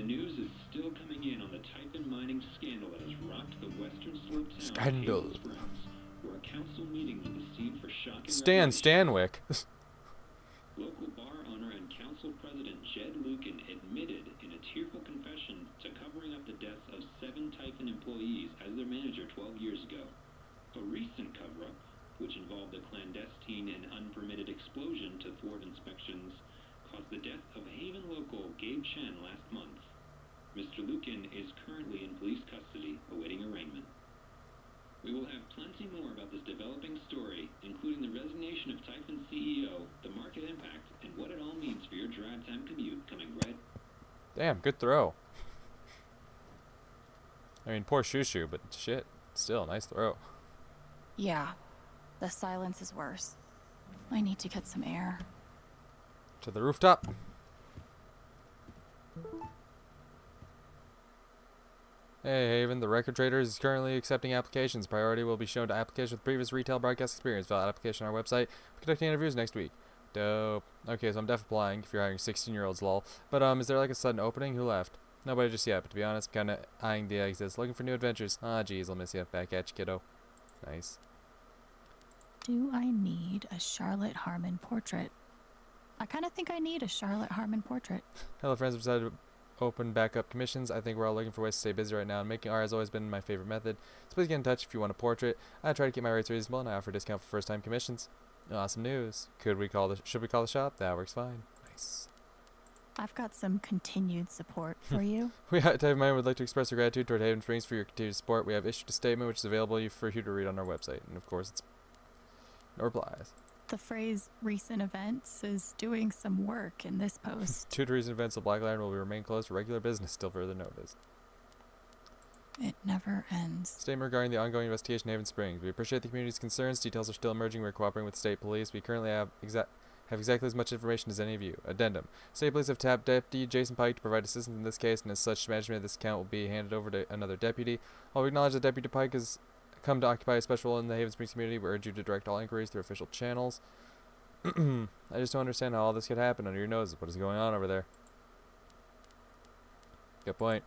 news is still coming in on the Typhon mining scandal that has rocked the western slope town Scandal. of Hazel Springs, where a council meeting was the scene for shocking Stanwyck. Local bar owner and council president Jed Lucan admitted in a tearful confession to covering up the deaths of 7 Typhon employees as their manager 12 years ago. A recent cover-up, which involved a clandestine and unpermitted explosion to thwart inspections, caused the death of Haven local Gabe Chen last month. Mr. Lucan is currently in police custody, awaiting arraignment. We will have plenty more about this developing story, including the resignation of Typhon CEO, the market impact, and what it all means for your drive time commute, coming right. Damn, good throw. I mean, poor Shushu, but shit, still, nice throw. Yeah, the silence is worse. I need to get some air. To the rooftop. Hey Haven, the record trader is currently accepting applications. Priority will be shown to applications with previous retail broadcast experience. Fill out application on our website. We're conducting interviews next week. Dope. Okay, so I'm def applying if you're hiring 16-year-olds, lol. But is there like a sudden opening? Who left? Nobody just yet, but to be honest, I'm kinda eyeing the exits. Looking for new adventures. Ah, geez, I'll miss you. Back at you, kiddo. Nice. Do I need a Charlotte Harmon portrait? I kind of think I need a Charlotte Harmon portrait. Hello friends, I've decided to open backup commissions. I think we're all looking for ways to stay busy right now, and making art has always been my favorite method. So please get in touch if you want a portrait. I try to keep my rates reasonable, and I offer a discount for first-time commissions. Awesome news. Should we call the shop? That works fine. Nice. I've got some continued support for you. We at Typhon Mining would like to express our gratitude toward Haven Springs for your continued support. We have issued a statement which is available for you to read on our website, and of course, it's no replies. The phrase recent events is doing some work in this post. Due to recent events, the Black Lion will remain closed for regular business till further notice. It never ends. Statement regarding the ongoing investigation in Haven Springs. We appreciate the community's concerns. Details are still emerging. We're cooperating with state police. We currently have exactly as much information as any of you. Addendum. State police have tapped Deputy Jason Pike to provide assistance in this case, and as such, management of this account will be handed over to another deputy. While we acknowledge that Deputy Pike has come to occupy a special role in the Haven Springs community, we urge you to direct all inquiries through official channels. I just don't understand how all this could happen under your noses. What is going on over there? Good point.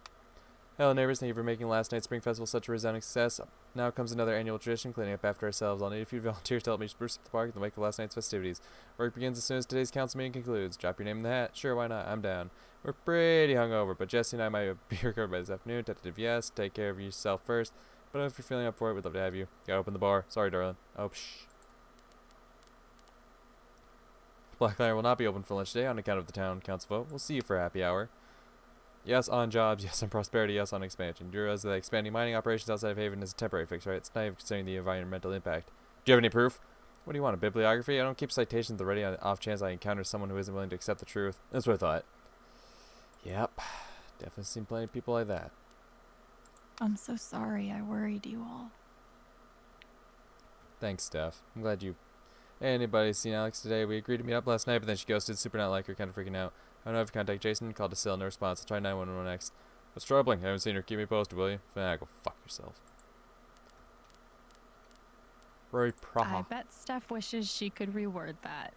Hello neighbors, thank you for making last night's Spring Festival such a resounding success. Now comes another annual tradition, cleaning up after ourselves. I'll need a few volunteers to help me spruce up the park in the wake of last night's festivities. Work begins as soon as today's council meeting concludes. Drop your name in the hat. Sure, why not? I'm down. We're pretty hungover, but Jesse and I might be recovered by this afternoon. Tentative yes. Take care of yourself first. But if you're feeling up for it, we'd love to have you. Gotta open the bar. Sorry, darling. Oh, psh. Black Lion will not be open for lunch today on account of the town council vote. We'll see you for happy hour. Yes on jobs, yes on prosperity, yes on expansion. You realize that expanding mining operations outside of Haven is a temporary fix, right? It's not even considering the environmental impact. Do you have any proof? What do you want, a bibliography? I don't keep citations at the ready on the off chance I encounter someone who isn't willing to accept the truth. That's what I thought. Yep. Definitely seen plenty of people like that. I'm so sorry I worried you all. Thanks, Steph. I'm glad you... Anybody seen Alex today? We agreed to meet up last night, but then she ghosted. Super not like her, kind of freaking out. I don't know if you contact Jason. Called to cell, no response. I'll try 911 next. What's troubling? I haven't seen her. Keep me posted, will you? Nah, go fuck yourself. Very proper. I bet Steph wishes she could reword that.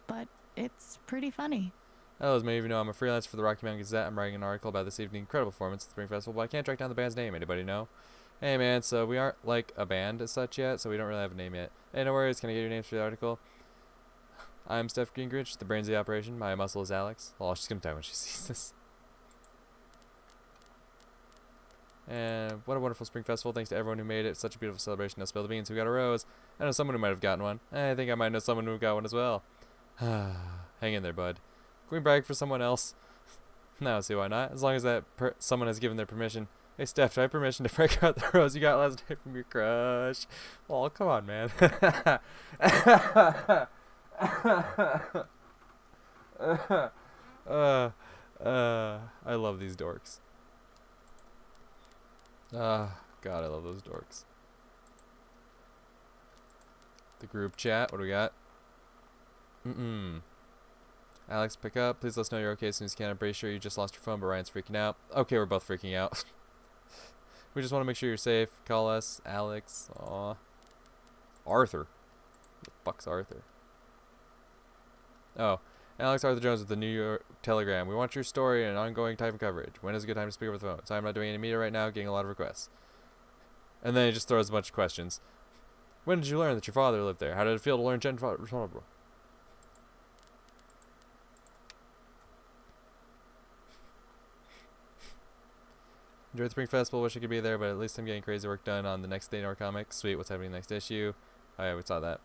But it's pretty funny. Hello, as many of you know, I'm a freelance for the Rocky Mountain Gazette. I'm writing an article about this evening's incredible performance at the Spring Festival, but I can't track down the band's name. Anybody know? Hey man, so we aren't like a band as such yet, so we don't really have a name yet. Hey, no worries. Can I get your names for the article? I'm Steph Gingrich, the brains of the operation. My muscle is Alex. Oh, she's gonna die when she sees this. And what a wonderful Spring Festival. Thanks to everyone who made it. Such a beautiful celebration. Now spill the beans. Who got a rose? I know someone who might have gotten one. I think I might know someone who got one as well. Hang in there, bud. Can we brag for someone else? No, see why not? As long as that someone has given their permission. Hey, Steph, do I have permission to break out the rose you got last night from your crush? Oh, come on, man. I love these dorks. God, I love those dorks. The group chat, what do we got? Alex, pick up. Please let us know you're okay as soon as you can. I'm pretty sure you just lost your phone, but Ryan's freaking out. Okay, we're both freaking out. We just want to make sure you're safe. Call us. Alex. Aw. Arthur. Who the fuck's Arthur? Oh. Alex Arthur Jones with the New York Telegram. We want your story and ongoing type of coverage. When is a good time to speak over the phone? So I'm not doing any media right now, getting a lot of requests. And then he just throws a bunch of questions. When did you learn that your father lived there? How did it feel to learn Jen responsible? Enjoyed the Spring Festival. Wish I could be there, but at least I'm getting crazy work done on the next Day Nor comic. Sweet. What's happening next issue? Oh yeah, we saw that.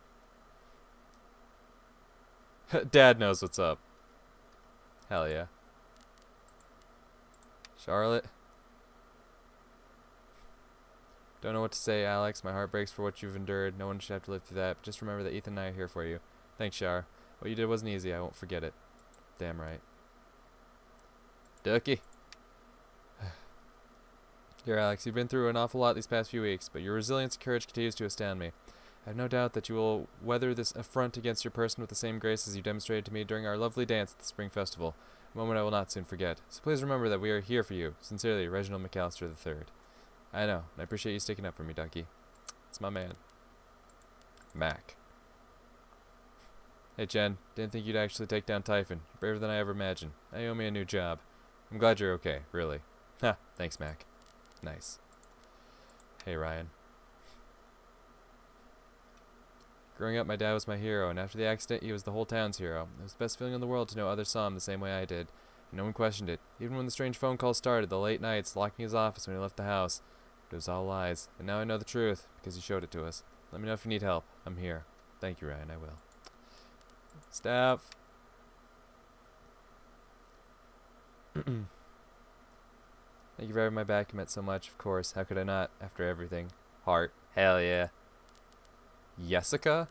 Dad knows what's up. Hell yeah. Charlotte. Don't know what to say, Alex. My heart breaks for what you've endured. No one should have to live through that. But just remember that Ethan and I are here for you. Thanks, Char. What you did wasn't easy. I won't forget it. Damn right. Ducky. Here, Alex, you've been through an awful lot these past few weeks, but your resilience and courage continues to astound me. I have no doubt that you will weather this affront against your person with the same grace as you demonstrated to me during our lovely dance at the Spring Festival, a moment I will not soon forget. So please remember that we are here for you. Sincerely, Reginald McAllister III. I know, and I appreciate you sticking up for me, Ducky. It's my man. Mac. Hey, Jen. Didn't think you'd actually take down Typhon. You're braver than I ever imagined. Now you owe me a new job. I'm glad you're okay, really. Ha, thanks, Mac. Nice. Hey, Ryan. Growing up, my dad was my hero, and after the accident, he was the whole town's hero. It was the best feeling in the world to know others saw him the same way I did. And no one questioned it. Even when the strange phone calls started, the late nights, locking his office when he left the house. But it was all lies. And now I know the truth, because he showed it to us. Let me know if you need help. I'm here. Thank you, Ryan. I will. Staff. Thank you for having my back. It meant so much, of course. How could I not, after everything? Heart. Hell yeah. Jessica?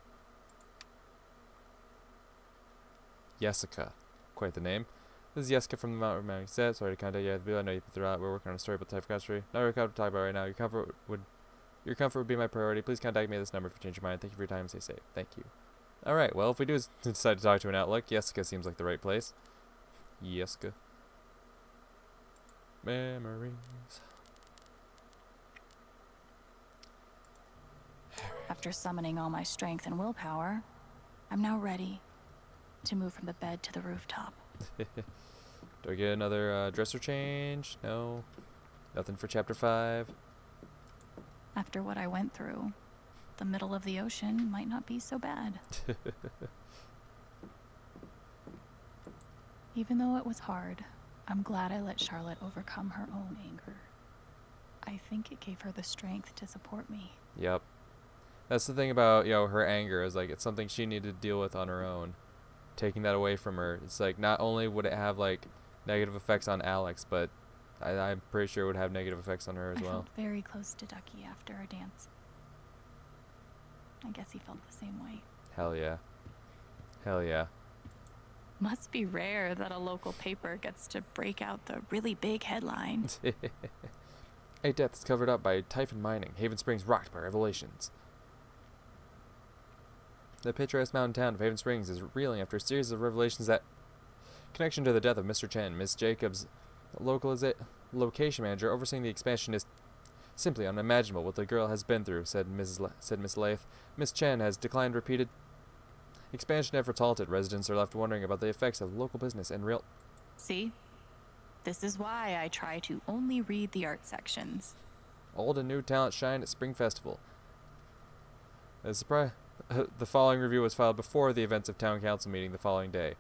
Jessica. Quite the name. This is Jessica from the Mount Romantic Set. Sorry to contact you out of the blue. I know you've been through a lot. We're working on a story about the type of catastrophe. Not really to talk about right now. Your comfort would be my priority. Please contact me at this number if you change your mind. Thank you for your time and stay safe. Thank you. Alright, well, if we do decide to talk to an Outlook, Jessica seems like the right place. Jessica. Memories. After summoning all my strength and willpower, I'm now ready to move from the bed to the rooftop. Do I get another dresser change? No. Nothing for chapter 5. After what I went through, the middle of the ocean might not be so bad. Even though it was hard, I'm glad I let Charlotte overcome her own anger. I think it gave her the strength to support me. Yep. That's the thing about, you know, her anger is like it's something she needed to deal with on her own. Taking that away from her, it's like not only would it have like negative effects on Alex, but I'm pretty sure it would have negative effects on her as well. I felt very close to Ducky after our dance. I guess he felt the same way. Hell yeah. Hell yeah. Must be rare that a local paper gets to break out the really big headline. 8 deaths covered up by Typhon mining. Haven Springs rocked by revelations. The picturesque mountain town of Haven Springs is reeling after a series of revelations that connection to the death of Mr. Chen. Miss Jacobs, location manager overseeing the expansion, is simply unimaginable what the girl has been through, said Miss Lath. Miss Chen has declined repeated expansion efforts halted. Residents are left wondering about the effects of local business and real... See? This is why I try to only read the art sections. Old and new talent shine at Spring Festival. A surprise... the following review was filed before the events of town council meeting the following day.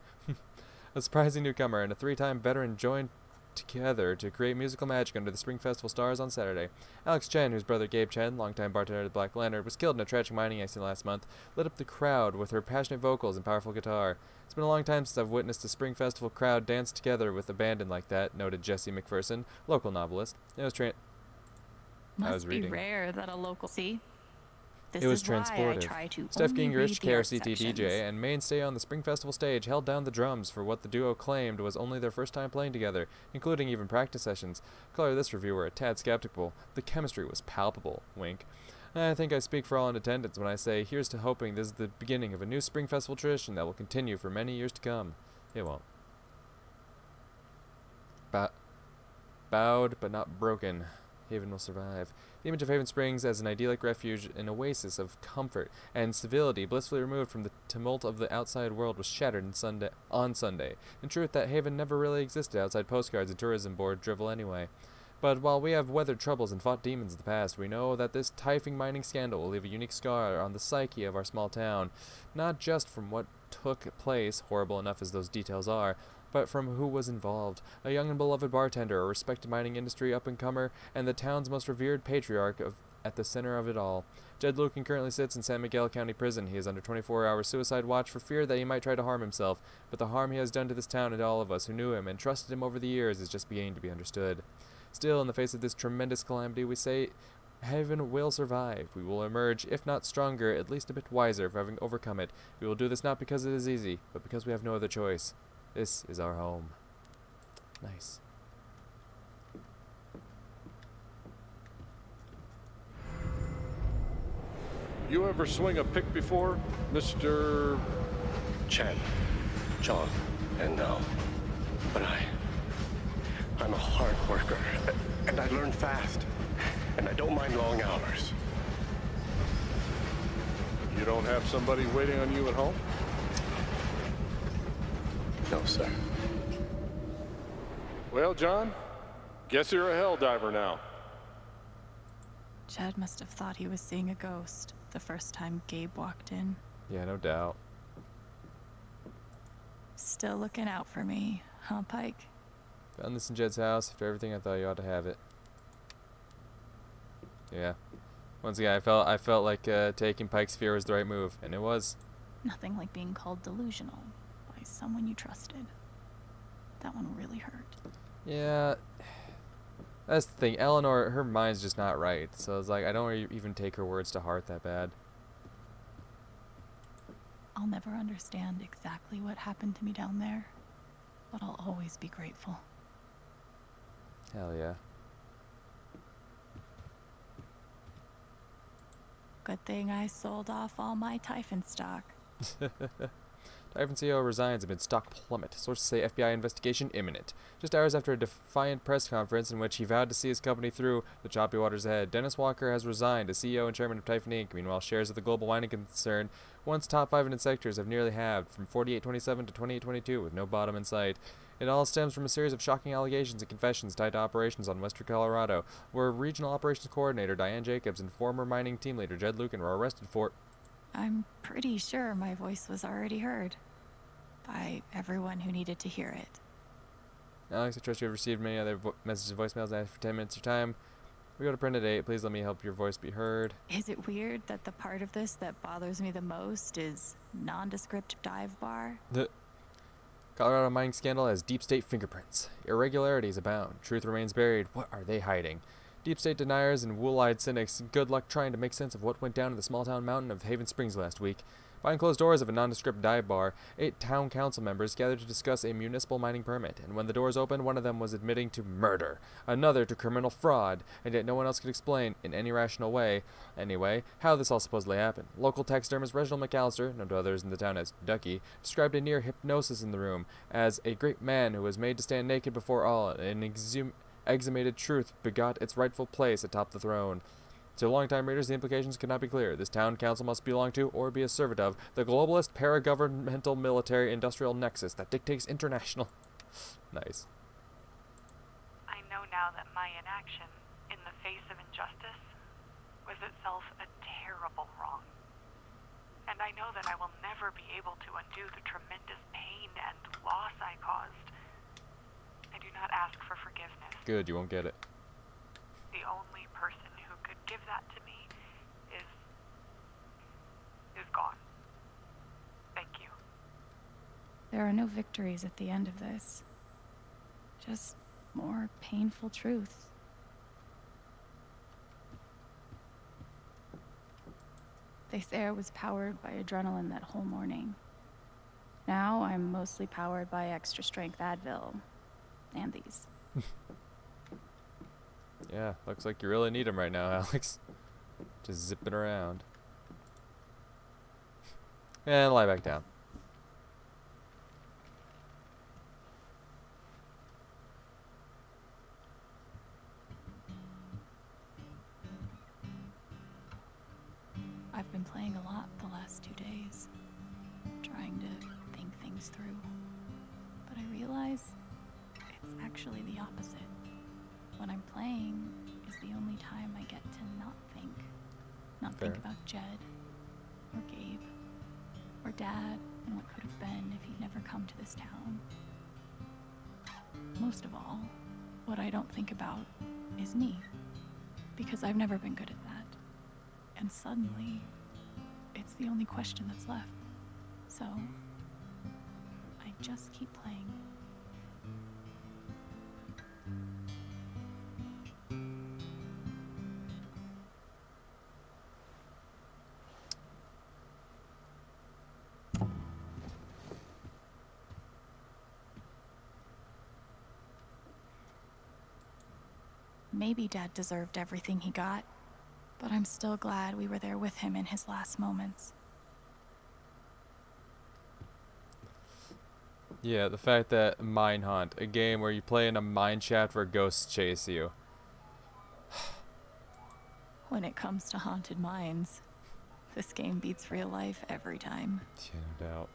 A surprising newcomer and a 3-time veteran joined together to create musical magic under the Spring Festival stars on Saturday. Alex Chen, whose brother Gabe Chen, longtime bartender at the Black Lantern, was killed in a tragic mining accident last month, lit up the crowd with her passionate vocals and powerful guitar. It's been a long time since I've witnessed a Spring Festival crowd dance together with abandon like that, noted Jesse McPherson, local novelist. It was Must be rare that a local... See? This it was is why I transportive. try to Steph only Gingrich, read the art KRCT sections. DJ, and mainstay on the Spring Festival stage held down the drums for what the duo claimed was only their first time playing together, including even practice sessions. Color this reviewer a tad skeptical. The chemistry was palpable. Wink. I think I speak for all in attendance when I say here's to hoping this is the beginning of a new Spring Festival tradition that will continue for many years to come. It won't. Bowed but not broken. Haven will survive. The image of Haven Springs as an idyllic refuge, an oasis of comfort and civility, blissfully removed from the tumult of the outside world, was shattered on Sunday. In truth, that haven never really existed outside postcards and tourism board drivel anyway. But while we have weathered troubles and fought demons in the past, we know that this Typhing mining scandal will leave a unique scar on the psyche of our small town, not just from what took place, horrible enough as those details are, but from who was involved. A young and beloved bartender, a respected mining industry up-and-comer, and the town's most revered patriarch at the center of it all. Jed Lucan currently sits in San Miguel County Prison. He is under 24-hour suicide watch for fear that he might try to harm himself, but the harm he has done to this town and to all of us who knew him and trusted him over the years is just beginning to be understood. Still, in the face of this tremendous calamity, we say Haven will survive. We will emerge, if not stronger, at least a bit wiser for having overcome it. We will do this not because it is easy, but because we have no other choice. This is our home. Nice. You ever swing a pick before, Mr. Chen, John, and no. But I'm a hard worker, and I learn fast, and I don't mind long hours. You don't have somebody waiting on you at home? No, sir. Well, John, guess you're a hell diver now. Jed must have thought he was seeing a ghost the first time Gabe walked in. Yeah, no doubt. Still looking out for me, huh, Pike? Found this in Jed's house. After everything, I thought you ought to have it. Yeah. Once again, I felt like taking Pike's fear was the right move, and it was. Nothing like being called delusional by someone you trusted. That one really hurt. Yeah. That's the thing. Eleanor, her mind's just not right. So it's like, I don't even take her words to heart that bad. I'll never understand exactly what happened to me down there, but I'll always be grateful. Hell yeah. Good thing I sold off all my Typhon stock. Typhon CEO resigns amid stock plummet. Sources say FBI investigation imminent. Just hours after a defiant press conference in which he vowed to see his company through the choppy waters ahead, Dennis Walker has resigned as CEO and chairman of Typhon Inc. Meanwhile, shares of the global mining concern, once top 5 in sectors, have nearly halved from 48.27 to 28.22, with no bottom in sight. It all stems from a series of shocking allegations and confessions tied to operations on Western Colorado, where Regional Operations Coordinator Diane Jacobs and former mining team leader Jed Lucan were arrested for. I'm pretty sure my voice was already heard by everyone who needed to hear it. Alex, I trust you have received many other messages and voicemails and asked for 10 minutes of time. We go to print at 8. Please let me help your voice be heard. Is it weird that the part of this that bothers me the most is nondescript dive bar? The Colorado mining scandal has deep state fingerprints. Irregularities abound. Truth remains buried. What are they hiding? Deep state deniers and wool-eyed cynics, good luck trying to make sense of what went down in the small-town mountain of Haven Springs last week. Behind closed doors of a nondescript dive bar, 8 town council members gathered to discuss a municipal mining permit, and when the doors opened, one of them was admitting to murder, another to criminal fraud, and yet no one else could explain, in any rational way, anyway, how this all supposedly happened. Local taxidermist Reginald McAllister, known to others in the town as Ducky, described a near hypnosis in the room as a great man who was made to stand naked before all, and exhumated truth begot its rightful place atop the throne. To longtime readers, the implications could not be clearer. This town council must belong to, or be a servant of, the globalist paragovernmental military industrial nexus that dictates international. Nice. I know now that my inaction, in the face of injustice, was itself a terrible wrong. And I know that I will never be able to undo the tremendous pain and loss I caused. I do not ask for forgiveness. Good, you won't get it. The only person who could give that to me is gone. Thank you. There are no victories at the end of this. Just more painful truths. They say I was powered by adrenaline that whole morning. Now I'm mostly powered by extra strength Advil. And these. Yeah, looks like you really need him right now, Alex. Just zipping around. And lie back down. last 2 days, trying to think things through. But I realize it's actually the opposite. When I'm playing is the only time I get to not think. Not Fair. think about Jed, or Gabe, or Dad, and what could have been if he'd never come to this town. Most of all, what I don't think about is me, because I've never been good at that. And suddenly, it's the only question that's left. So, I just keep playing. Maybe Dad deserved everything he got, but I'm still glad we were there with him in his last moments. Yeah, the fact that Mine Hunt, a game where you play in a mine shaft where ghosts chase you. When it comes to haunted mines, this game beats real life every time. Yeah, no doubt.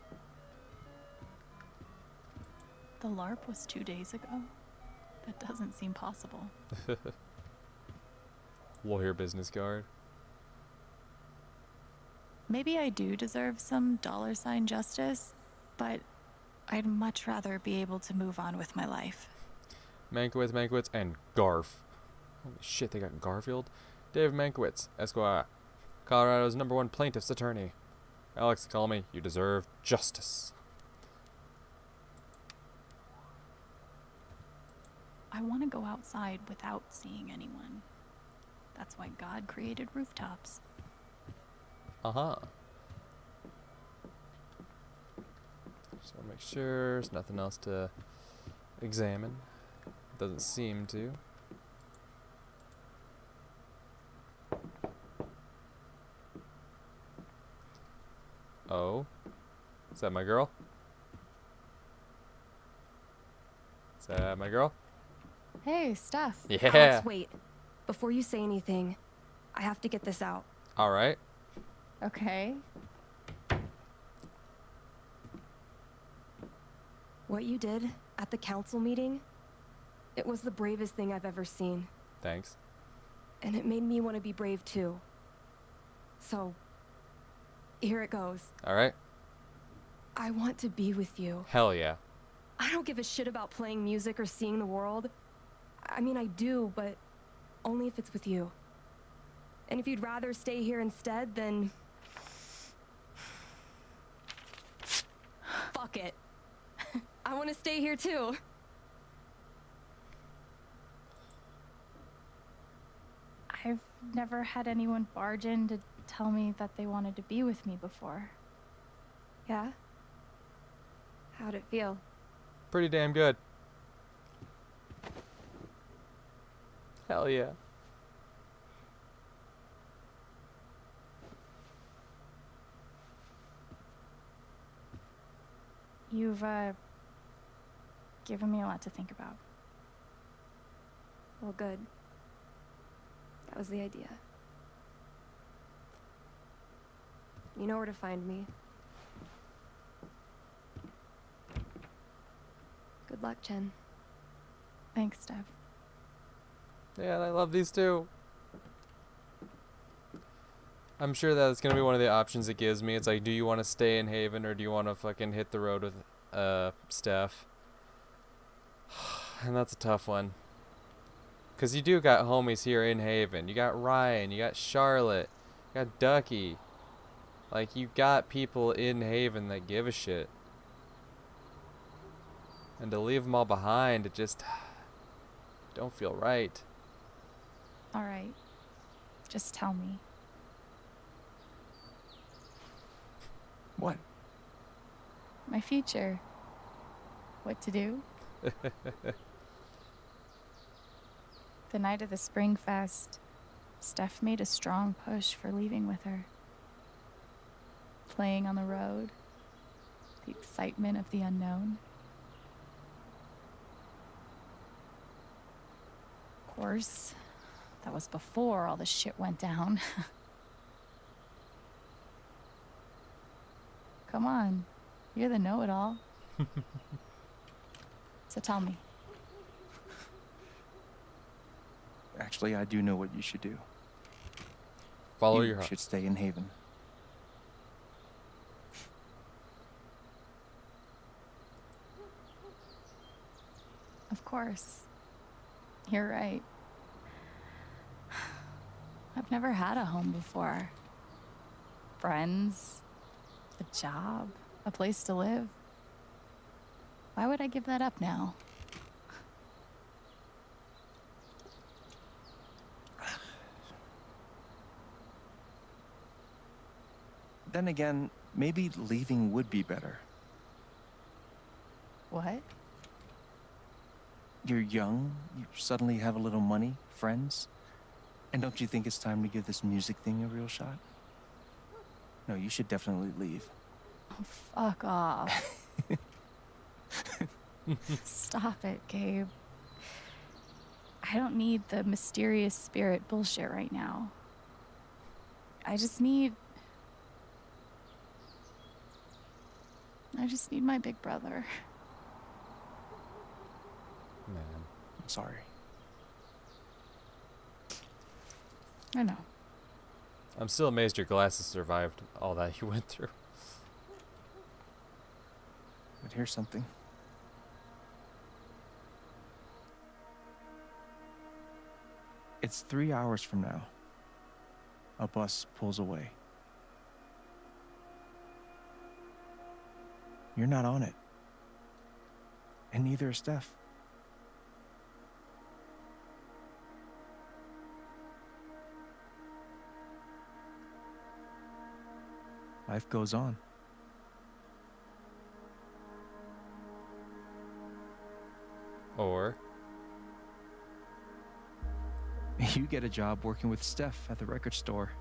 The LARP was 2 days ago? That doesn't seem possible. Lawyer business card. Maybe I do deserve some $ justice, but I'd much rather be able to move on with my life. Mankiewicz, and Garf. Holy shit, they got Garfield? Dave Mankiewicz, Esquire. Colorado's #1 plaintiff's attorney. Alex, call me. You deserve justice. I want to go outside without seeing anyone. That's why God created rooftops. Uh-huh. Just want to make sure there's nothing else to examine. Doesn't seem to. Oh. Is that my girl? Is that my girl? Hey, Steph. Yeah. Alex, wait. Before you say anything, I have to get this out. Alright. Okay. What you did at the council meeting, it was the bravest thing I've ever seen. Thanks. And it made me want to be brave too. So, here it goes. Alright. I want to be with you. Hell yeah. I don't give a shit about playing music or seeing the world. I mean, I do, but only if it's with you. And if you'd rather stay here instead, then... fuck it. I want to stay here too. I've never had anyone barge in to tell me that they wanted to be with me before. Yeah? How'd it feel? Pretty damn good. Hell yeah. You've, given me a lot to think about. Well, good. That was the idea. You know where to find me. Good luck, Jen. Thanks, Steph. Yeah, I love these two. I'm sure that it's gonna be one of the options it gives me. It's like, do you want to stay in Haven or do you want to fucking hit the road with Steph? And that's a tough one. Cause you do got homies here in Haven. You got Ryan, you got Charlotte, you got Ducky. Like, you got people in Haven that give a shit. And to leave them all behind, it just don't feel right. All right. Just tell me. What? My future. What to do? The night of the Spring Fest, Steph made a strong push for leaving with her. Playing on the road, the excitement of the unknown. Of course, that was before all the shit went down. come on. You're the know-it-all. So tell me. Actually, I do know what you should do. Follow You your heart. should stay in Haven. Of course. You're right. I've never had a home before. Friends, a job, a place to live. Why would I give that up now? Then again, maybe leaving would be better. What? You're young, you suddenly have a little money, friends. And don't you think it's time to give this music thing a real shot? No, you should definitely leave. Oh, fuck off. Stop it, Gabe. I don't need the mysterious spirit bullshit right now. I just need my big brother. Man. I'm sorry. I know. I'm still amazed your glasses survived all that you went through. But here's something. It's 3 hours from now. A bus pulls away. You're not on it. And neither is Steph. Life goes on. Or You get a job working with Steph at the record store.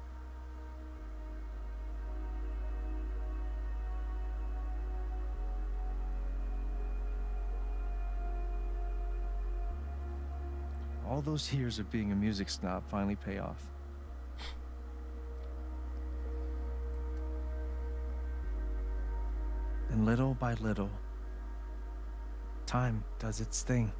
All those years of being a music snob finally pay off. And little by little, time does its thing.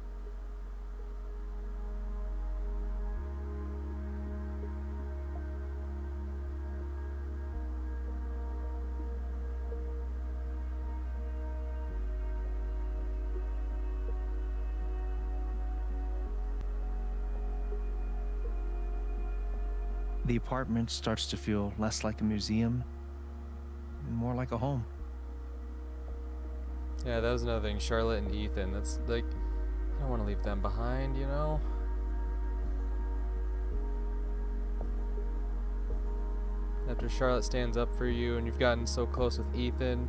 The apartment starts to feel less like a museum and more like a home. yeah, that was another thing. Charlotte and Ethan. That's like, I don't want to leave them behind, you know? After Charlotte stands up for you and you've gotten so close with Ethan.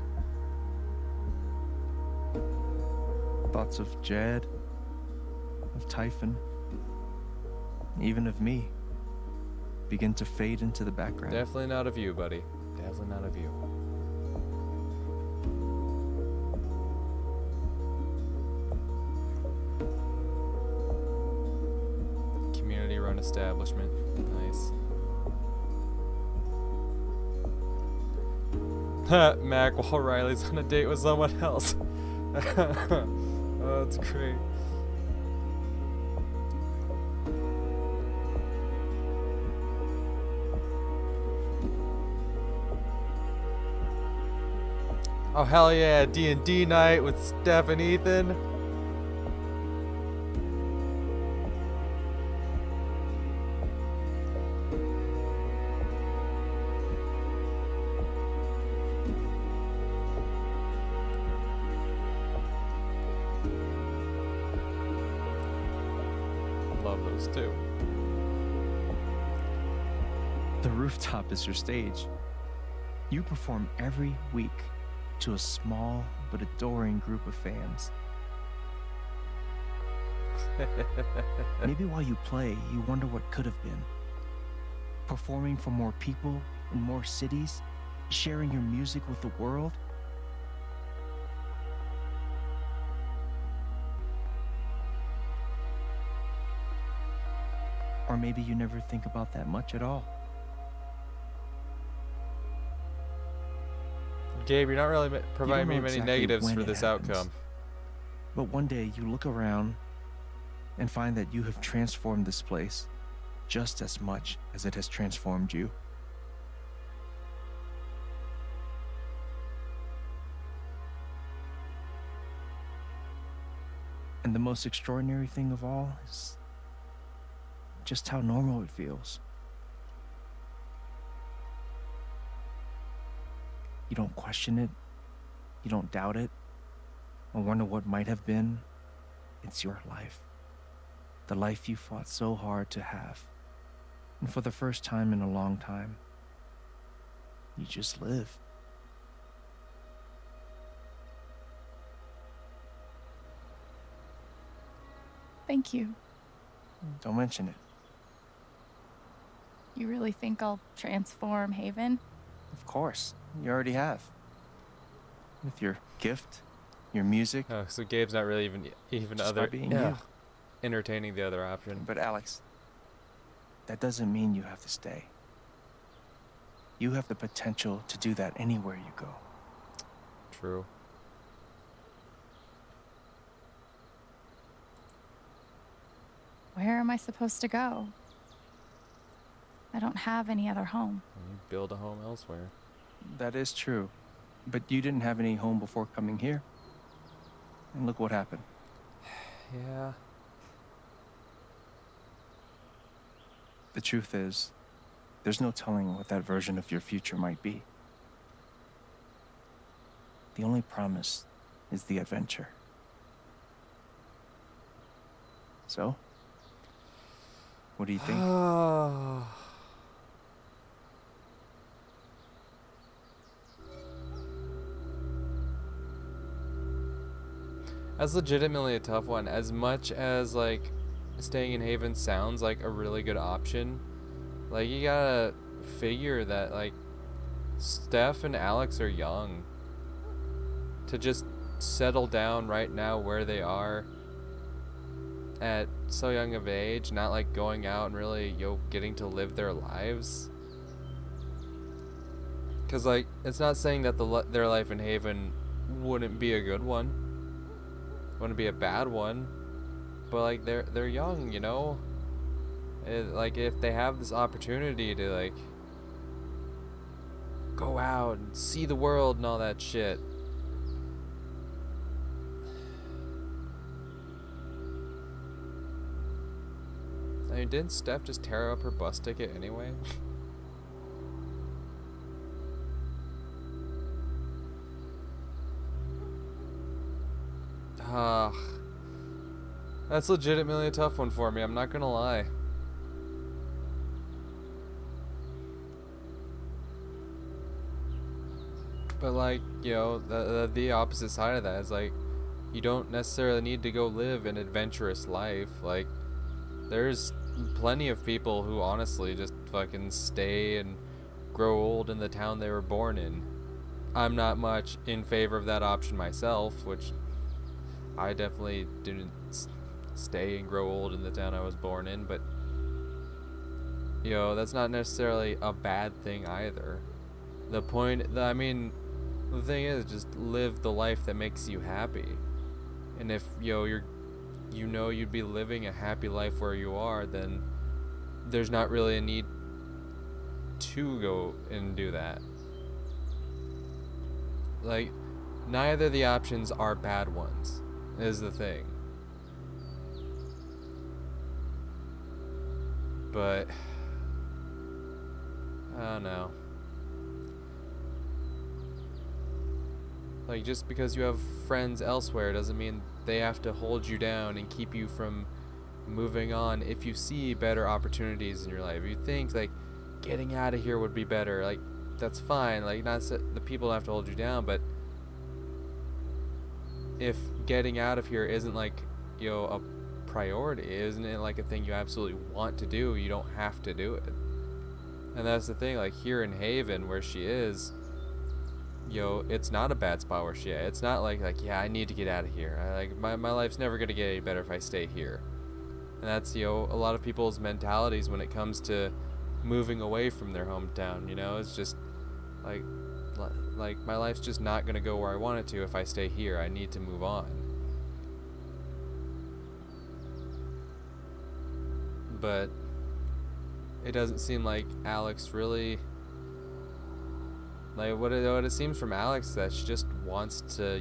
Thoughts of Jed, of Typhon, even of me begin to fade into the background. Definitely not of you, buddy. Definitely not of you. Community-run establishment. Nice. Mac while Riley's on a date with someone else. Oh, that's great. Oh hell yeah, D&D night with Steph and Ethan. Love those two. The rooftop is your stage. You perform every week to a small but adoring group of fans. Maybe while you play, you wonder what could have been. Performing for more people in more cities, sharing your music with the world. Or maybe you never think about that much at all. Gabe, you're not really providing me know many exactly negatives when for it this happens. outcome. But one day you look around and find that you have transformed this place just as much as it has transformed you. And the most extraordinary thing of all is just how normal it feels. You don't question it, you don't doubt it, or wonder what might have been. It's your life. The life you fought so hard to have. And for the first time in a long time, you just live. Thank you. Don't mention it. You really think I'll transform Haven? Of course, you already have. With your gift, your music. Oh, so Gabe's not really even Just other by being you. entertaining the other option. But Alex, that doesn't mean you have to stay. You have the potential to do that anywhere you go. True. Where am I supposed to go? I don't have any other home. You build a home elsewhere. That is true. But you didn't have any home before coming here. And look what happened. Yeah. The truth is, there's no telling what that version of your future might be. The only promise is the adventure. So, what do you think? That's legitimately a tough one. As much as, like, staying in Haven sounds like a really good option, like, you gotta figure that, like, Steph and Alex are young. To just settle down right now where they are at so young of age, not, like, going out and really, getting to live their lives. Because, like, it's not saying that their life in Haven wouldn't be a good one. Wouldn't be a bad one, but like they're young, you know. Like if they have this opportunity to like go out and see the world and all that shit, I mean, didn't Steph just tear up her bus ticket anyway? That's legitimately a tough one for me, I'm not gonna lie. But like, the opposite side of that is like, you don't necessarily need to go live an adventurous life. Like, there's plenty of people who honestly just fucking stay and grow old in the town they were born in. I'm not much in favor of that option myself, which I definitely didn't stay and grow old in the town I was born in, but that's not necessarily a bad thing either. The thing is, just live the life that makes you happy. And if you'd be living a happy life where you are, then there's not really a need to go and do that. Like, neither of the options are bad ones, is the thing. But I don't know. Like, just because you have friends elsewhere doesn't mean they have to hold you down and keep you from moving on if you see better opportunities in your life. If you think like getting out of here would be better, like, that's fine. Like, not the people have to hold you down, but if getting out of here isn't like a priority, isn't it like a thing you absolutely want to do, you don't have to do it. And that's the thing, like here in Haven where she is, it's not a bad spot where she is. It's not like yeah, I need to get out of here. My life's never gonna get any better if I stay here. And that's a lot of people's mentalities when it comes to moving away from their hometown. It's just like, Like, my life's just not gonna go where I want it to if I stay here. I need to move on. But it doesn't seem like Alex really, like, what it seems from Alex is that she just wants to,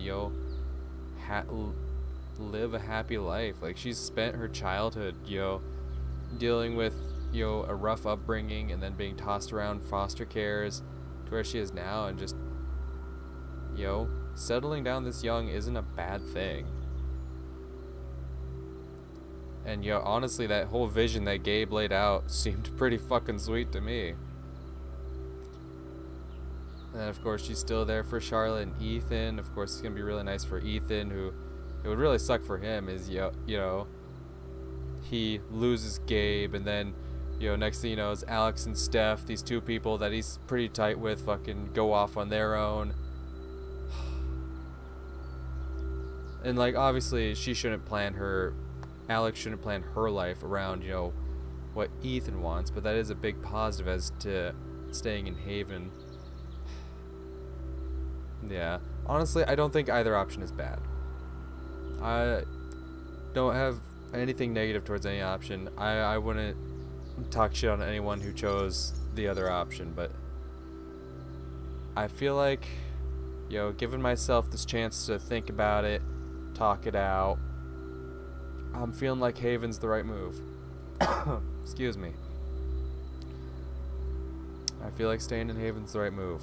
live a happy life. Like, she's spent her childhood, dealing with, a rough upbringing and then being tossed around foster cares to where she is now, and just, settling down this young isn't a bad thing. And, honestly, that whole vision that Gabe laid out seemed pretty fucking sweet to me. And then, of course, she's still there for Charlotte and Ethan. Of course, it's going to be really nice for Ethan, who, it would really suck for him is, he loses Gabe, and then, next thing you know is Alex and Steph, these two people that he's pretty tight with, fucking go off on their own. And, like, obviously, Alex shouldn't plan her life around, what Ethan wants, but that is a big positive as to staying in Haven. Yeah. Honestly, I don't think either option is bad. I don't have anything negative towards any option. I wouldn't talk shit on anyone who chose the other option, but I feel like, giving myself this chance to think about it, talk it out, I'm feeling like Haven's the right move. Excuse me. I feel like staying in Haven's the right move.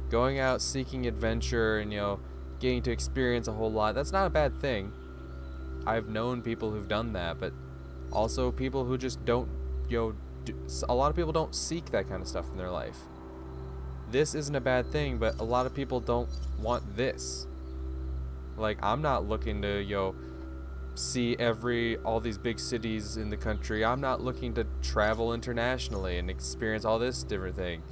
Going out, seeking adventure, and, getting to experience a whole lot, that's not a bad thing. I've known people who've done that, but also people who just don't, a lot of people don't seek that kind of stuff in their life. This isn't a bad thing, but a lot of people don't want this. Like, I'm not looking to, see all these big cities in the country. I'm not looking to travel internationally and experience all this different thing.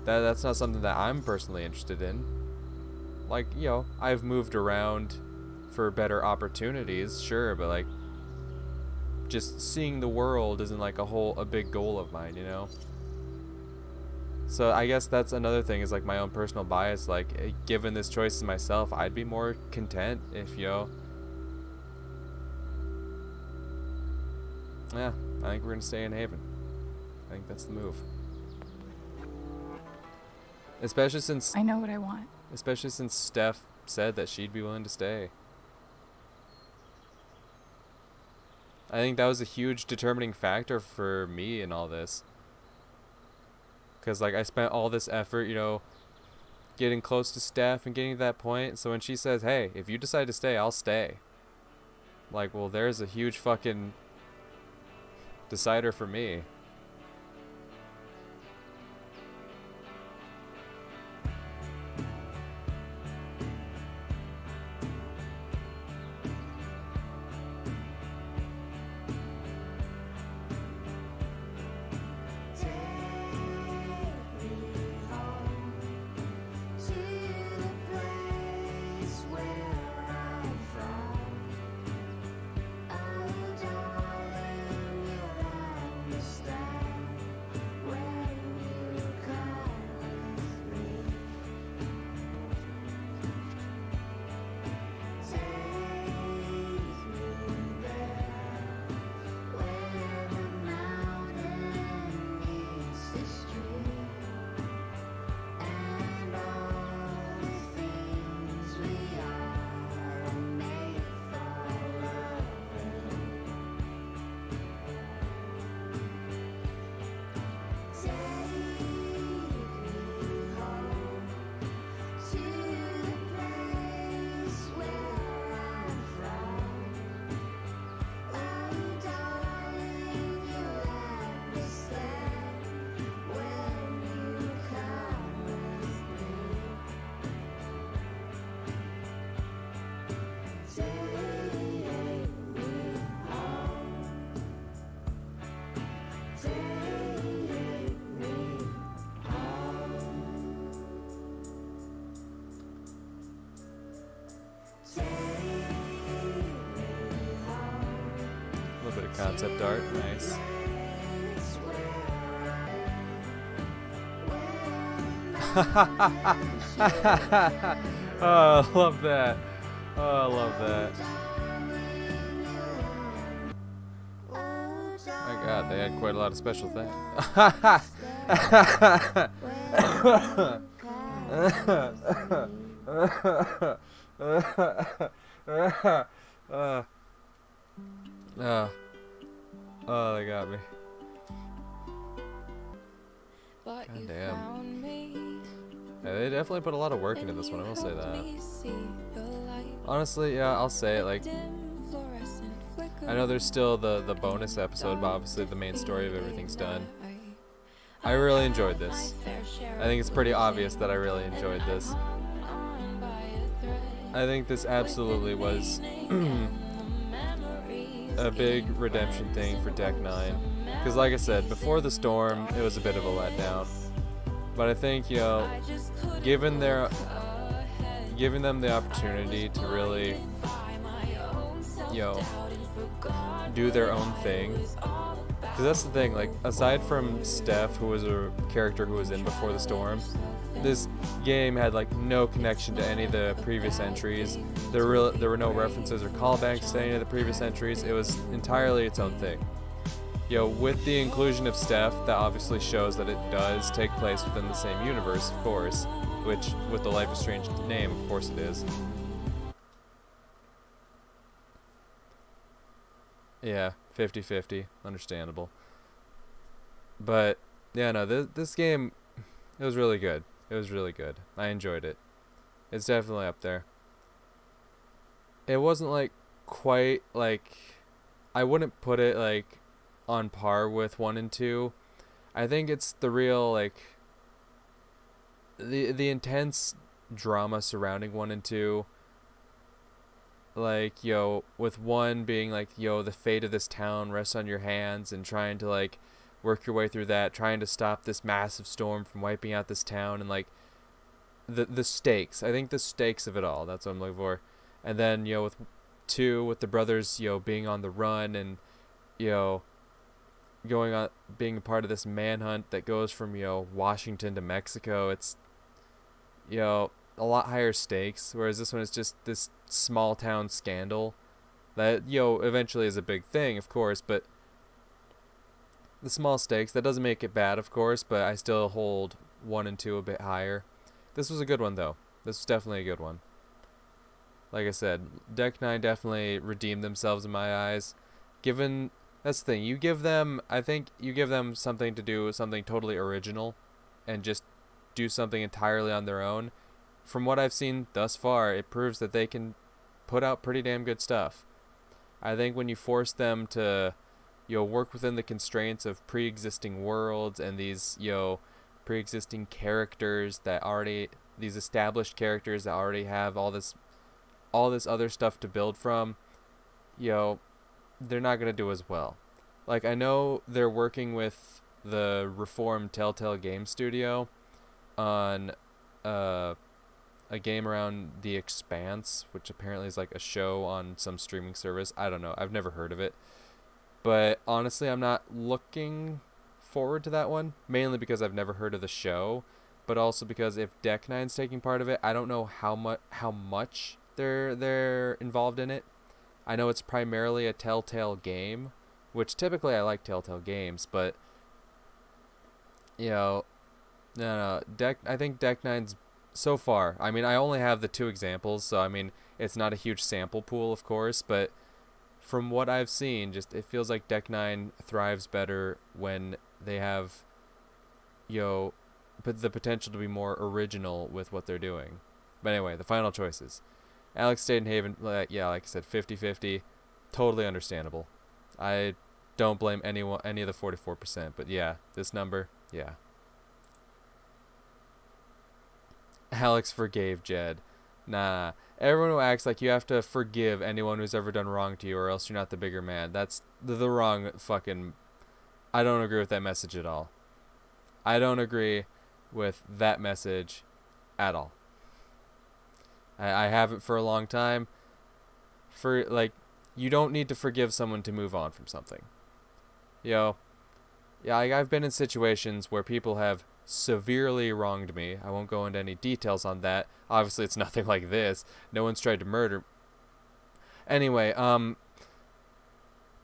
That's not something that I'm personally interested in. Like, I've moved around for better opportunities, sure, but, like, just seeing the world isn't, like, a big goal of mine, So I guess that's another thing, is, like, my own personal bias. Like, given this choice to myself, I'd be more content if, yeah, I think we're gonna stay in Haven. I think that's the move. Especially since I know what I want. Especially since Steph said that she'd be willing to stay. I think that was a huge determining factor for me in all this. Because, like, I spent all this effort, getting close to Steph and getting to that point. So when she says, hey, if you decide to stay, I'll stay. Like, well, there's a huge fucking decider for me. Concept art, nice. Oh, I love that. Oh, I love that. My God, they had quite a lot of special things. Oh, they got me. God damn. Yeah, they definitely put a lot of work into this one, I will say that. Honestly, yeah, I'll say it, like, I know there's still the bonus episode, but obviously the main story of everything's done. I really enjoyed this. I think it's pretty obvious that I really enjoyed this. I think this absolutely was a big redemption thing for Deck 9. Because like I said, before the storm, it was a bit of a letdown. But I think, you know, giving them the opportunity to really, you know, do their own thing. Because that's the thing, like, aside from Steph, who was a character who was in before the storm, this game had, like, no connection to any of the previous entries. There were no references or callbacks to any of the previous entries. It was entirely its own thing. You know, with the inclusion of Steph, that obviously shows that it does take place within the same universe, of course, which, with the Life is Strange name, of course it is. Yeah, 50-50, understandable. But, yeah, no, this game, it was really good. It was really good. I enjoyed it. It's definitely up there. It wasn't, like, quite, like, I wouldn't put it, like, on par with 1 and 2. I think it's the real, like, the intense drama surrounding 1 and 2. Like, yo, with 1 being like, yo, the fate of this town rests on your hands, and trying to, like, work your way through that, trying to stop this massive storm from wiping out this town, and, like, the stakes. I think the stakes of it all, that's what I'm looking for. And then, you know, with 2, with the brothers, you know, being on the run, and, you know, going on, being a part of this manhunt that goes from, you know, Washington to Mexico. It's, you know, a lot higher stakes, whereas this one is just this small town scandal that, you know, eventually is a big thing, of course, but the small stakes, that doesn't make it bad, of course, but I still hold 1 and 2 a bit higher. This was a good one, though. This was definitely a good one. Like I said, Deck 9 definitely redeemed themselves in my eyes. Given, that's the thing, you give them, I think you give them something to do, something totally original, and just do something entirely on their own. From what I've seen thus far, it proves that they can put out pretty damn good stuff. I think when you force them to, you know, work within the constraints of pre-existing worlds and these, you know, pre-existing characters that already, these established characters that already have all this other stuff to build from, you know, they're not going to do as well. Like, I know they're working with the reformed Telltale Game Studio on a game around The Expanse, which apparently is like a show on some streaming service. I don't know. I've never heard of it. But honestly, I'm not looking forward to that one, mainly because I've never heard of the show, but also because if Deck 9's taking part of it, I don't know how much they're involved in it. I know it's primarily a Telltale game, which typically I like Telltale games, but, you know, no, I think Deck 9's so far, I mean, I only have the 2 examples, so I mean, it's not a huge sample pool, of course, but from what I've seen, just it feels like Deck 9 thrives better when they have, you know, the potential to be more original with what they're doing. But anyway, the final choices. Alex stayed in Haven, yeah, like I said, 50-50, totally understandable. I don't blame any of the 44%, but yeah, this number, yeah. Alex forgave Jed. Nah. Everyone who acts like you have to forgive anyone who's ever done wrong to you or else you're not the bigger man. That's the wrong fucking... I don't agree with that message at all. I don't agree with that message at all. I haven't for a long time. For, like, you don't need to forgive someone to move on from something. You know, yeah, I've been in situations where people have severely wronged me. I won't go into any details on that. Obviously, it's nothing like this. No one's tried to murder. Anyway, but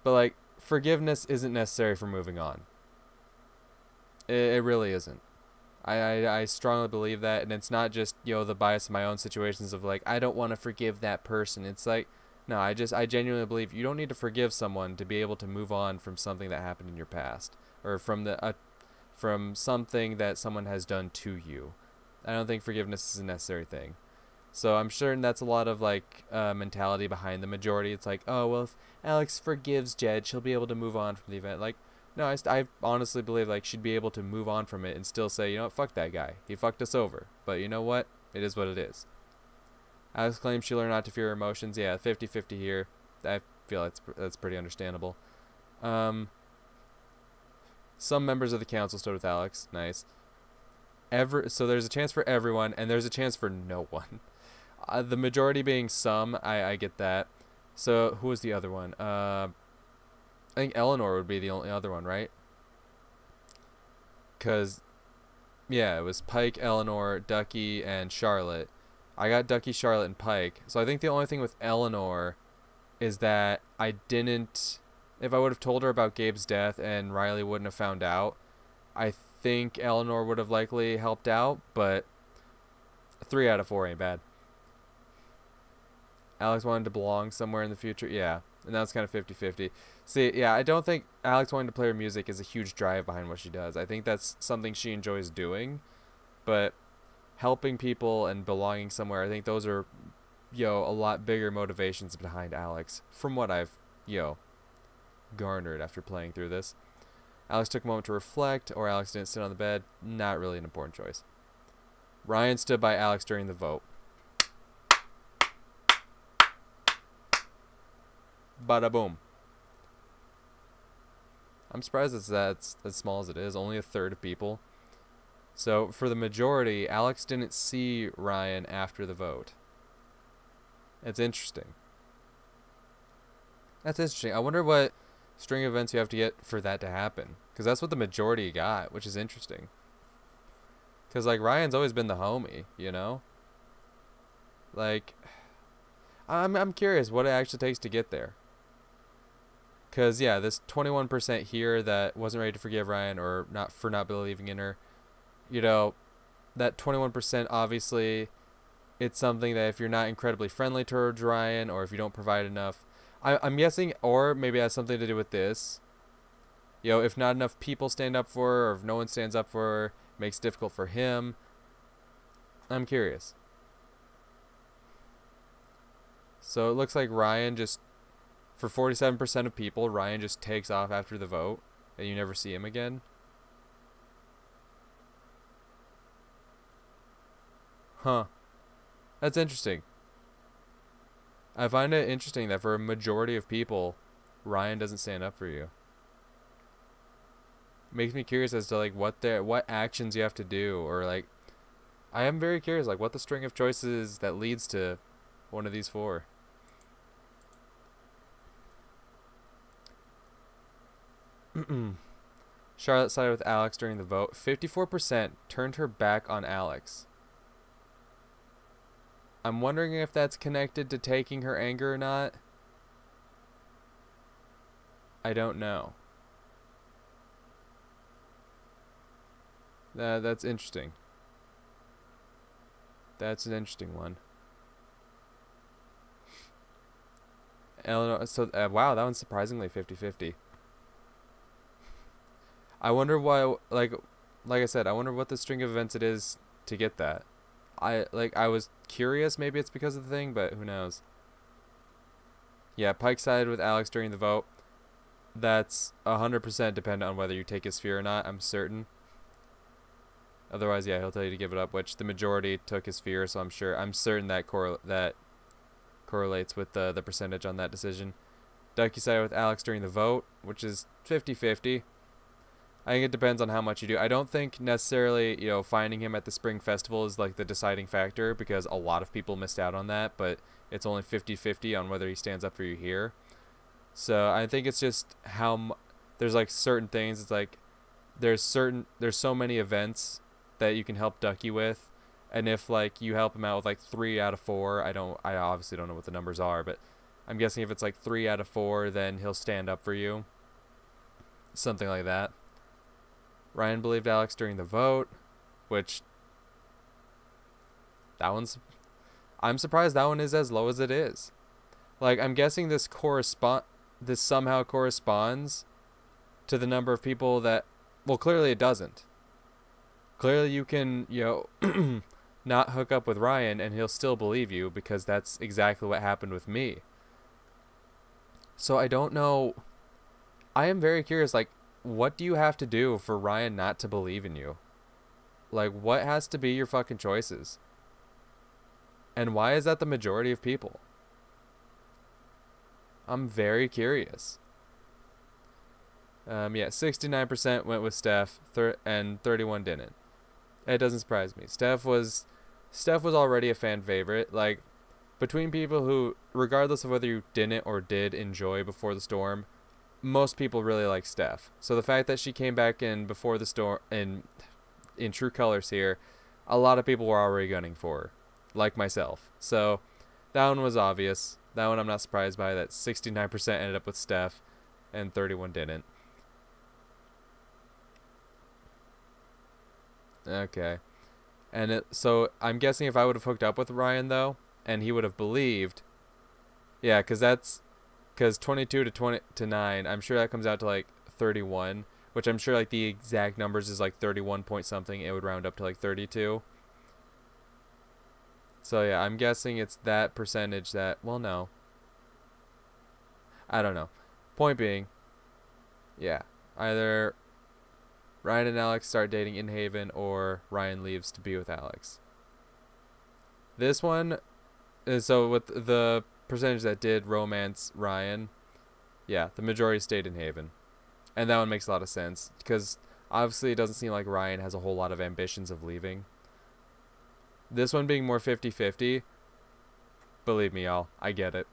like, forgiveness isn't necessary for moving on. It really isn't. I strongly believe that, and it's not just, you know, the bias of my own situations of like, I don't want to forgive that person. It's like, no, I genuinely believe you don't need to forgive someone to be able to move on from something that happened in your past, or from something that someone has done to you. I don't think forgiveness is a necessary thing. So I'm sure that's a lot of like mentality behind the majority. It's like, oh, well, if Alex forgives Jed, she'll be able to move on from the event. Like, no, I honestly believe like she'd be able to move on from it and still say, you know what, fuck that guy. He fucked us over. But you know what? It is what it is. Alex claims she learned not to fear her emotions. Yeah, 50-50 here. I feel that's pretty understandable. Some members of the council stood with Alex. Nice. So there's a chance for everyone, and there's a chance for no one. The majority being some, I get that. So who was the other one? I think Eleanor would be the only other one, right? Because, yeah, it was Pike, Eleanor, Ducky, and Charlotte. I got Ducky, Charlotte, and Pike. So I think the only thing with Eleanor is that I didn't... If I would have told her about Gabe's death and Riley wouldn't have found out, I think Eleanor would have likely helped out, but 3 out of 4 ain't bad. Alex wanted to belong somewhere in the future. Yeah, and that's kind of 50-50. See, yeah, I don't think Alex wanting to play her music is a huge drive behind what she does. I think that's something she enjoys doing, but helping people and belonging somewhere, I think those are, a lot bigger motivations behind Alex, from what I've, garnered after playing through this. Alex took a moment to reflect, or Alex didn't sit on the bed. Not really an important choice. Ryan stood by Alex during the vote. Bada boom. I'm surprised that's as small as it is. Only a third of people. So for the majority, Alex didn't see Ryan after the vote. It's interesting. That's interesting. I wonder what string of events you have to get for that to happen. Because that's what the majority got, which is interesting. Because, like, Ryan's always been the homie, you know? Like, I'm curious what it actually takes to get there. Because, yeah, this 21% here that wasn't ready to forgive Ryan or not believing in her, that 21% obviously, it's something that if you're not incredibly friendly towards Ryan or if you don't provide enough, I'm guessing, or maybe it has something to do with this. If not enough people stand up for her, or if no one stands up for her, it makes it difficult for him. I'm curious. So it looks like Ryan just, for 47% of people, Ryan just takes off after the vote, and you never see him again. Huh. That's interesting. I find it interesting that for a majority of people, Ryan doesn't stand up for you. Makes me curious as to like what actions you have to do, or like I am very curious like what the string of choices that leads to one of these four. Charlotte sided with Alex during the vote. 54% turned her back on Alex. I'm wondering if that's connected to taking her anger or not. I don't know. That's interesting. That's an interesting one. Eleanor, so wow, that one's surprisingly 50-50. I wonder why, like I said, I wonder what the string of events it is to get that. I was curious, maybe it's because of the thing, but who knows. Yeah, Pike sided with Alex during the vote. That's 100% dependent on whether you take his sphere or not, I'm certain. Otherwise, yeah, he'll tell you to give it up, which the majority took his sphere, so I'm certain that correlates with the percentage on that decision. Ducky sided with Alex during the vote, which is 50-50. I think it depends on how much you do. I don't think necessarily, finding him at the Spring Festival is like the deciding factor, because a lot of people missed out on that, but it's only 50-50 on whether he stands up for you here. So I think it's just how there's like certain things. It's like there's so many events that you can help Ducky with. And if, like, you help him out with, like, 3 out of 4, I obviously don't know what the numbers are, but I'm guessing if it's, like, 3 out of 4, then he'll stand up for you. Something like that. Ryan believed Alex during the vote, which, I'm surprised that one is as low as it is. Like, I'm guessing this somehow corresponds to the number of people that, well, clearly it doesn't. Clearly you can, not hook up with Ryan and he'll still believe you, because that's exactly what happened with me. So I don't know. I am very curious, like, what do you have to do for Ryan not to believe in you? Like, what has to be your fucking choices? And why is that the majority of people? I'm very curious. Yeah, 69% went with Steph, and 31 didn't. It doesn't surprise me. Steph was already a fan favorite. Like, between people who, regardless of whether you didn't or did enjoy Before the Storm, most people really like Steph. So the fact that she came back in Before the Storm in True Colors here, a lot of people were already gunning for her, like myself. So that one was obvious. That one I'm not surprised by. That 69% ended up with Steph, and 31 didn't. Okay. And so I'm guessing if I would have hooked up with Ryan, though, and he would have believed, yeah, because 22 to 9, I'm sure that comes out to like 31, which I'm sure like the exact numbers is like 31 point something. It would round up to like 32. So yeah, I'm guessing it's that percentage that, well, no. I don't know. Point being, yeah, either Ryan and Alex start dating in Haven, or Ryan leaves to be with Alex. This one, so with the percentage that did romance Ryan, yeah, the majority stayed in Haven. And that one makes a lot of sense, because obviously it doesn't seem like Ryan has a whole lot of ambitions of leaving. This one being more 50-50, believe me, y'all, I get it.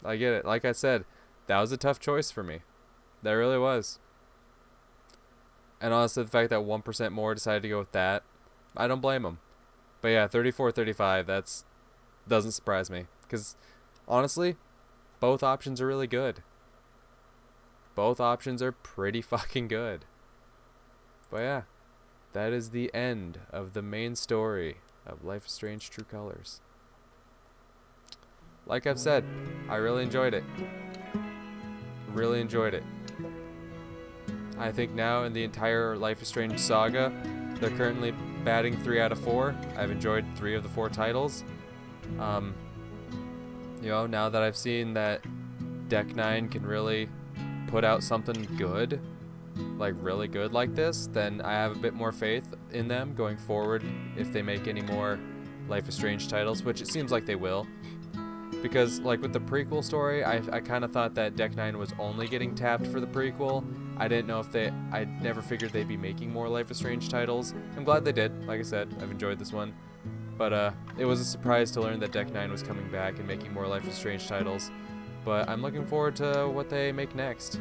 I get it. Like I said, that was a tough choice for me. That really was. And honestly, the fact that 1% more decided to go with that, I don't blame them. But yeah, 34-35, that's doesn't surprise me. Because honestly, both options are really good. Both options are pretty fucking good. But yeah, that is the end of the main story of Life is Strange True Colors. Like I've said, I really enjoyed it. Really enjoyed it. I think now in the entire Life is Strange saga, they're currently batting 3 out of 4. I've enjoyed 3 of the 4 titles. Now that I've seen that Deck 9 can really put out something good, like really good like this, then I have a bit more faith in them going forward if they make any more Life is Strange titles, which it seems like they will. Because, like, with the prequel story, I kind of thought that Deck 9 was only getting tapped for the prequel. I didn't know if I never figured they'd be making more Life is Strange titles. I'm glad they did. Like I said, I've enjoyed this one. But, it was a surprise to learn that Deck 9 was coming back and making more Life is Strange titles. But I'm looking forward to what they make next.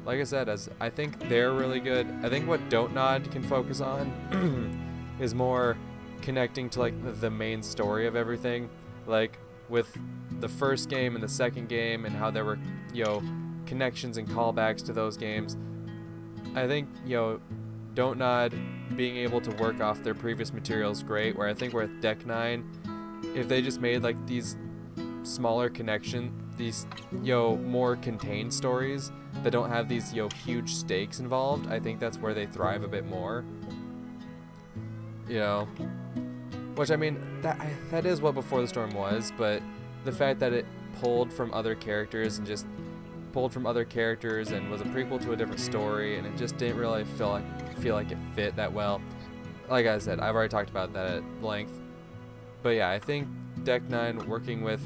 Like I said, as I think they're really good. I think what Don't Nod can focus on is more connecting to, like, the main story of everything. Like, with the first game and the second game and how there were, connections and callbacks to those games. I think, Don't Nod being able to work off their previous material is great, where I think with Deck 9, if they just made, like, these smaller these, more contained stories that don't have these, huge stakes involved, I think that's where they thrive a bit more. Which, I mean, that is what Before the Storm was, but the fact that it pulled from other characters and was a prequel to a different story, and it just didn't really feel like it fit that well. Like I said, I've already talked about that at length. But yeah, I think Deck 9 working with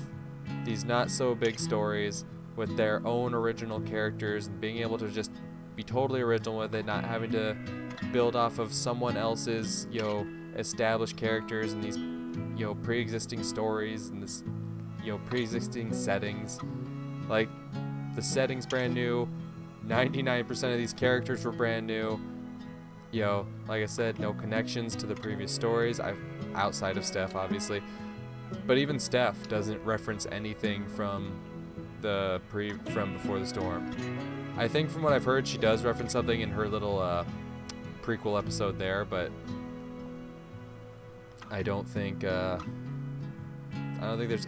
these not so big stories with their own original characters and being able to just be totally original with it, not having to build off of someone else's, established characters and these, pre-existing stories and this, pre-existing settings. Like, the setting's brand new, 99% of these characters were brand new. you know, like I said, no connections to the previous stories. Outside of Steph, obviously, but even Steph doesn't reference anything from Before the Storm. I think from what I've heard, she does reference something in her little prequel episode there, but I don't think there's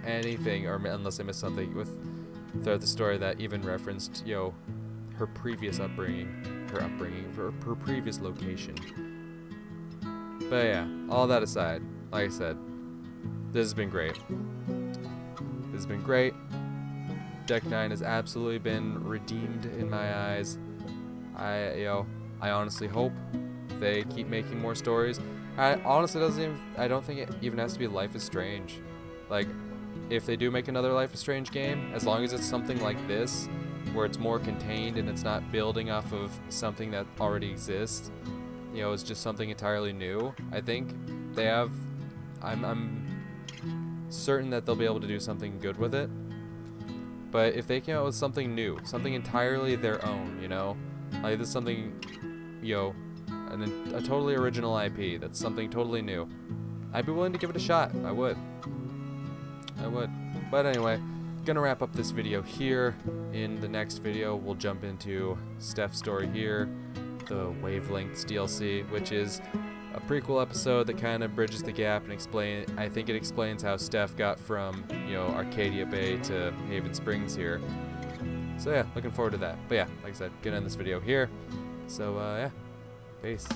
anything, or unless I missed something throughout the story that even referenced, you know, her previous upbringing, her previous location. But yeah, all that aside, like I said, this has been great. This has been great. Deck 9 has absolutely been redeemed in my eyes. I honestly hope they keep making more stories. I don't think it even has to be Life is Strange. Like, if they do make another Life is Strange game, as long as it's something like this, where it's more contained and it's not building off of something that already exists, you know, it's just something entirely new, I think they have, I'm certain that they'll be able to do something good with it. But if they came out with something new, something entirely their own, you know, like this is something, you know, a totally original IP, that's something totally new, I'd be willing to give it a shot. I would. But anyway, gonna wrap up this video here. In the next video, we'll jump into Steph's story here, the Wavelengths DLC, which is a prequel episode that kind of bridges the gap and I think it explains how Steph got from, you know, Arcadia Bay to Haven Springs here. So yeah, looking forward to that. But yeah, like I said, gonna end this video here. So yeah, peace.